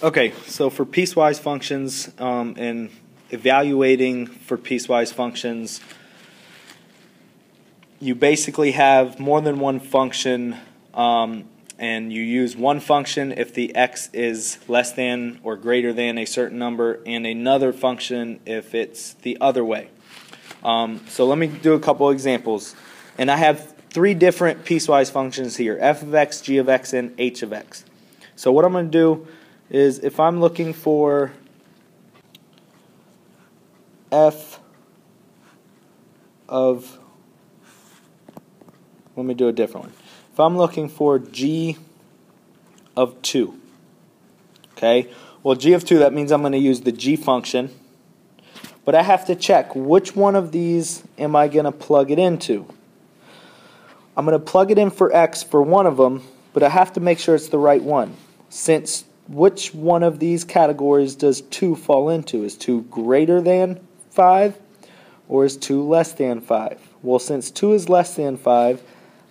Okay, so for piecewise functions and evaluating for piecewise functions, you basically have more than one function, and you use one function if the x is less than or greater than a certain number, and another function if it's the other way. So let me do a couple examples. And I have three different piecewise functions here: f of x, g of x, and h of x. So what I'm going to do is, if I'm looking for f of, let me do a different one. If I'm looking for g of 2, okay, well, g of 2, that means I'm going to use the g function, but I have to check which one of these am I going to plug it into. I'm going to plug it in for x for one of them, but I have to make sure it's the right one. Since which one of these categories does 2 fall into? Is 2 greater than 5 or is 2 less than 5? Well, since 2 is less than 5,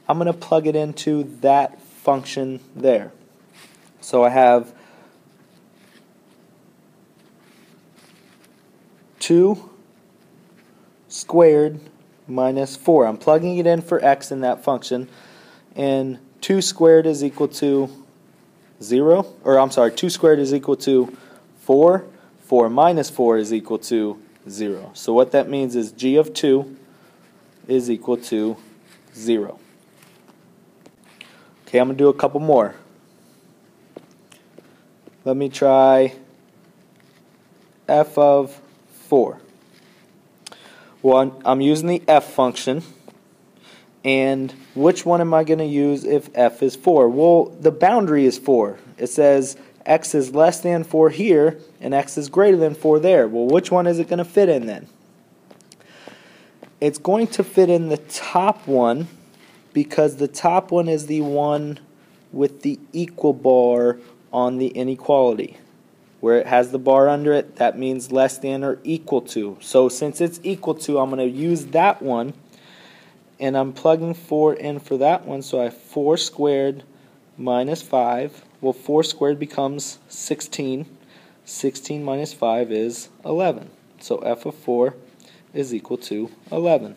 I'm going to plug it into that function there. So I have 2 squared minus 4. I'm plugging it in for x in that function, and 2 squared is equal to 0, or I'm sorry, 2 squared is equal to 4. 4 minus 4 is equal to 0. So what that means is g of 2 is equal to 0. Okay, I'm going to do a couple more. Let me try f of 4. Well, I'm using the f function. And which one am I going to use if f is 4? Well, the boundary is 4. It says x is less than 4 here, and x is greater than 4 there. Well, which one is it going to fit in then? It's going to fit in the top one, because the top one is the one with the equal bar on the inequality. Where it has the bar under it, that means less than or equal to. So since it's equal to, I'm going to use that one. And I'm plugging 4 in for that one, so I have 4 squared minus 5. Well, 4 squared becomes 16. 16 minus 5 is 11. So f of 4 is equal to 11.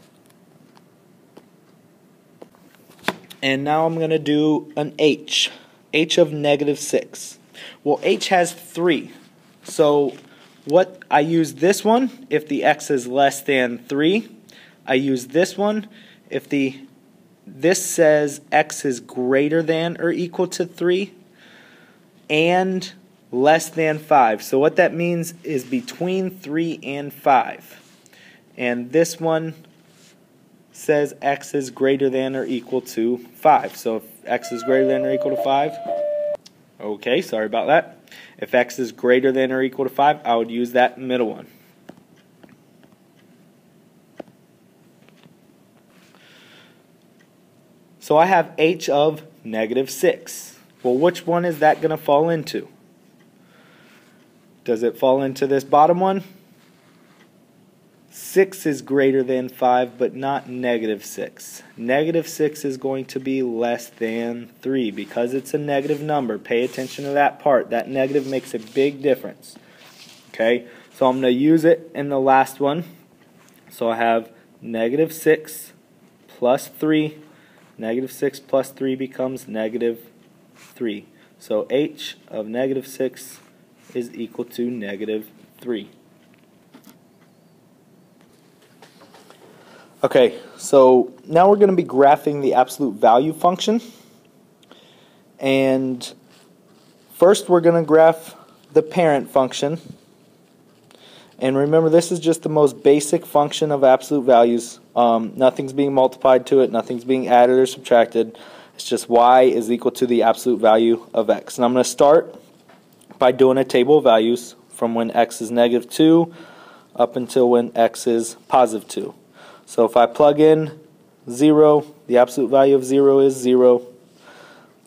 And now I'm going to do an h. H of negative 6. Well, h has 3. So what I use this one if the x is less than 3. I use this one if this says x is greater than or equal to 3 and less than 5. So what that means is between 3 and 5. And this one says x is greater than or equal to 5. So if x is greater than or equal to 5, okay, sorry about that. If x is greater than or equal to 5, I would use that middle one. So I have h of negative 6. Well, which one is that going to fall into? Does it fall into this bottom one? 6 is greater than 5, but not negative 6. Negative 6 is going to be less than 3 because it's a negative number. Pay attention to that part. That negative makes a big difference. Okay, so I'm going to use it in the last one. So I have negative 6 plus 3. Negative 6 plus 3 becomes negative 3. So h of negative 6 is equal to negative 3. Okay, so now we're going to be graphing the absolute value function. And first we're going to graph the parent function. And remember, this is just the most basic function of absolute values. Nothing's being multiplied to it, nothing's being added or subtracted. It's just y is equal to the absolute value of x. And I'm going to start by doing a table of values from when x is negative 2 up until when x is positive 2. So if I plug in 0, the absolute value of 0 is 0.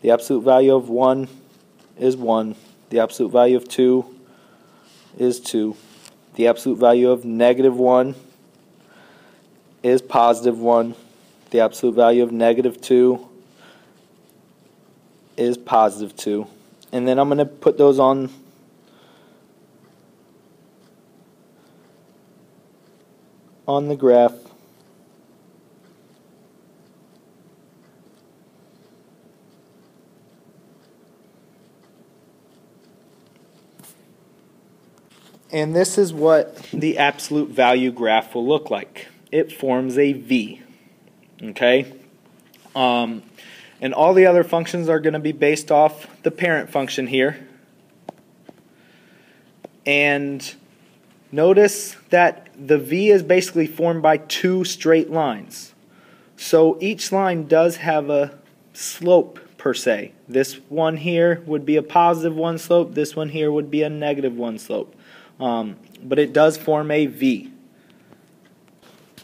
The absolute value of 1 is 1. The absolute value of 2 is 2. The absolute value of negative 1 is positive 1. The absolute value of negative 2 is positive 2. And then I'm going to put those on on the graph. And this is what the absolute value graph will look like. It forms a V. Okay? And all the other functions are going to be based off the parent function here. And notice that the V is basically formed by two straight lines. So each line does have a slope per se. This one here would be a positive one slope. This one here would be a negative one slope. But it does form a V.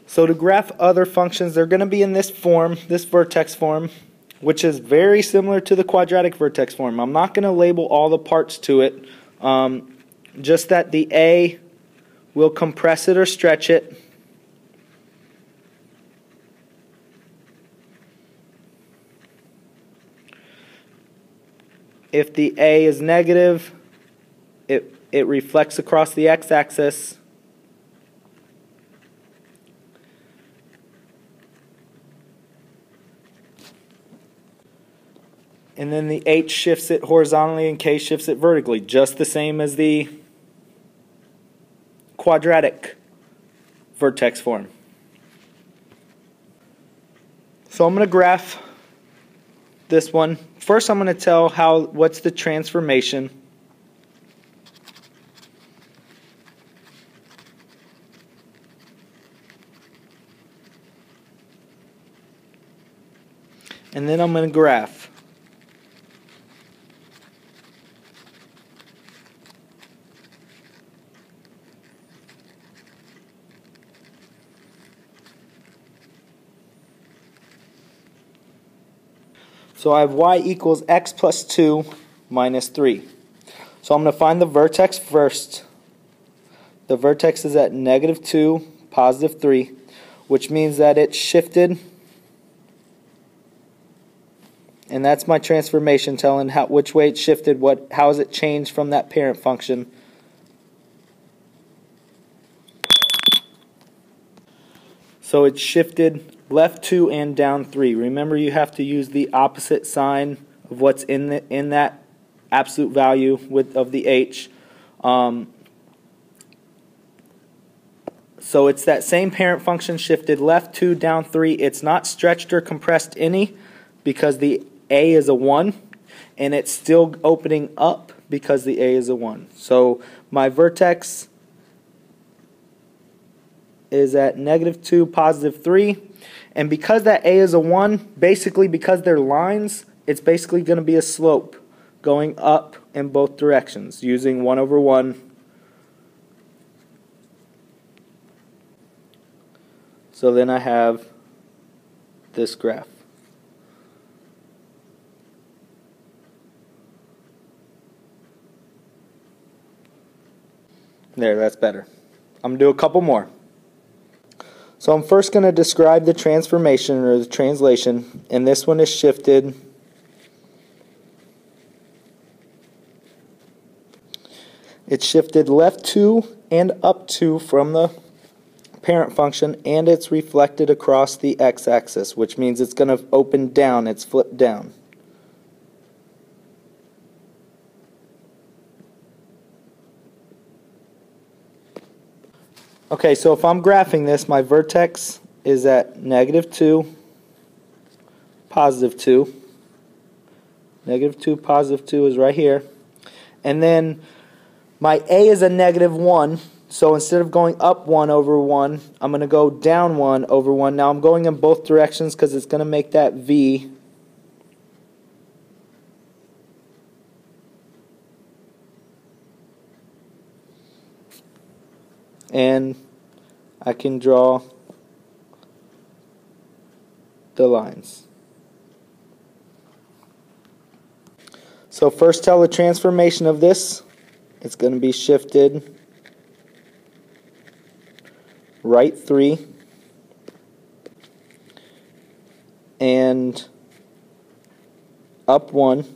So to graph other functions, they're going to be in this form, this vertex form, which is very similar to the quadratic vertex form. I'm not going to label all the parts to it, just that the A will compress it or stretch it. If the A is negative, it reflects across the x-axis. And then the H shifts it horizontally and K shifts it vertically, just the same as the quadratic vertex form. So I'm going to graph this one. First I'm going to tell what's the transformation. And then I'm going to graph. So I have y equals x plus 2 minus 3. So I'm going to find the vertex first. The vertex is at negative 2, positive 3, which means that it's shifted. And that's my transformation, telling which way it shifted, how has it changed from that parent function. So it's shifted left 2 and down 3. Remember, you have to use the opposite sign of what's in that absolute value of the h. So it's that same parent function shifted left 2, down 3. It's not stretched or compressed any because the A is a 1, and it's still opening up because the A is a 1. So my vertex is at negative 2, positive 3. And because that A is a 1, basically because they're lines, it's basically going to be a slope going up in both directions using 1 over 1. So then I have this graph. There, that's better. I'm going to do a couple more. So I'm first going to describe the transformation or the translation, and this one is shifted it's shifted left 2 and up 2 from the parent function, and it's reflected across the x-axis, which means it's going to open down, it's flipped down. Okay, so if I'm graphing this, my vertex is at negative 2, positive 2. Negative 2, positive 2 is right here. And then my A is a negative 1, so instead of going up 1 over 1, I'm going to go down 1 over 1. Now I'm going in both directions because it's going to make that V. And I can draw the lines. So first tell the transformation of this. It's going to be shifted right 3 and up 1.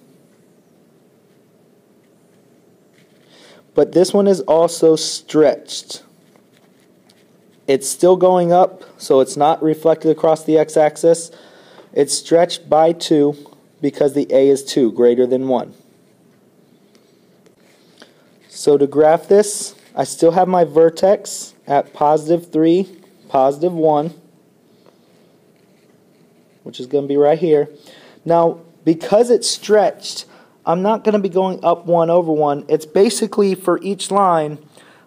But this one is also stretched. It's still going up, so it's not reflected across the x-axis. It's stretched by 2 because the a is 2, greater than 1. So to graph this, I still have my vertex at +3, +1, which is going to be right here. Now, because it's stretched, I'm not going to be going up 1 over 1. It's basically, for each line,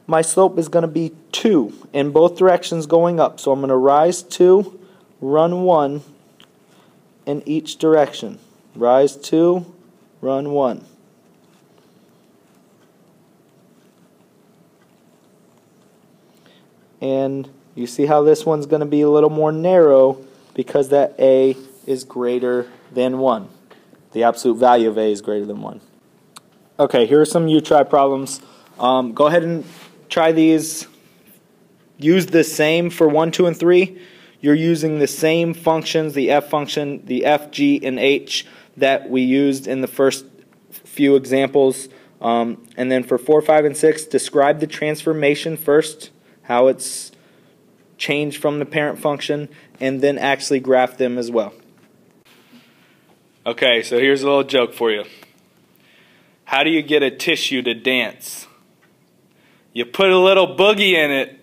my slope is going to be 2 in both directions going up. So I'm going to rise 2, run 1 in each direction. Rise 2, run 1. And you see how this one's going to be a little more narrow because that a is greater than 1. The absolute value of a is greater than 1. Okay, here are some U-try problems. Go ahead and try these. Use the same for 1, 2, and 3. You're using the same functions, the f function, the f, g, and h that we used in the first few examples. And then for 4, 5, and 6, describe the transformation first, how it's changed from the parent function, and then actually graph them as well. Okay, so here's a little joke for you. How do you get a tissue to dance? You put a little boogie in it.